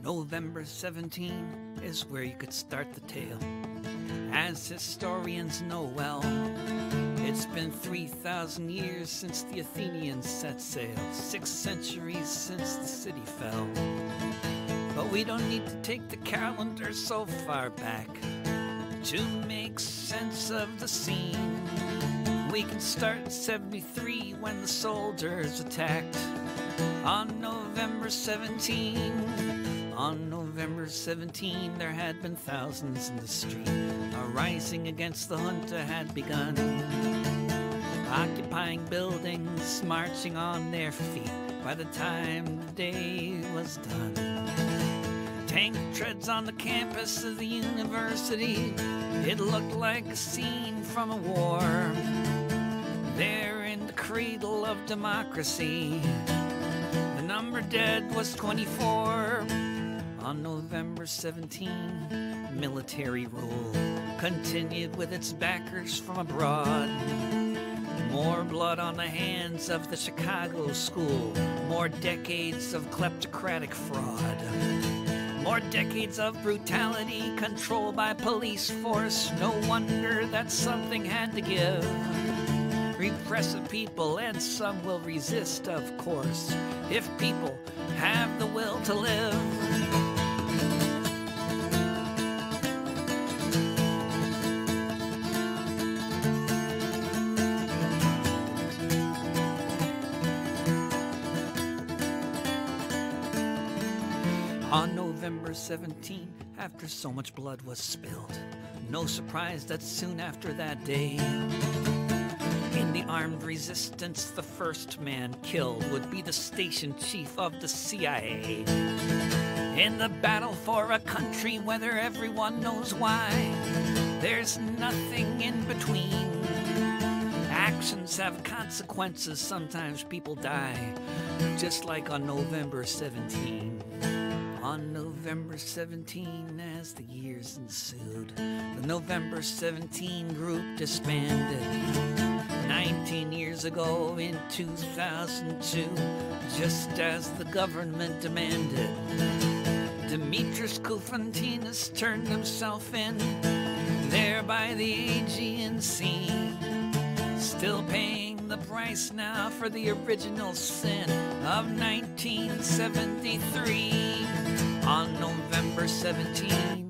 November 17 is where you could start the tale. As historians know well, it's been 3,000 years since the Athenians set sail, 6 centuries since the city fell. But we don't need to take the calendar so far back to make sense of the scene. We can start in 73 when the soldiers attacked on November 17. On November 17, there had been thousands in the street. A rising against the junta had begun, occupying buildings, marching on their feet by the time the day was done. Tank treads on the campus of the university. It looked like a scene from a war. There in the cradle of democracy, the number dead was 24. On November 17, military rule continued with its backers from abroad. More blood on the hands of the Chicago school. More decades of kleptocratic fraud. More decades of brutality, control by police force. No wonder that something had to give. Repressive people, and some will resist, of course, if people have the will to live. On November 17, after so much blood was spilled, no surprise that soon after that day, in the armed resistance, the first man killed would be the station chief of the CIA. In the battle for a country, whether everyone knows why, there's nothing in between. Actions have consequences, sometimes people die, just like on November 17. On November 17, as the years ensued, the November 17 group disbanded. 19 years ago in 2002, just as the government demanded, Dimitris Koufontinas turned himself in, there by the Aegean Sea, still paying the price now for the original sin of 1973. On November 17,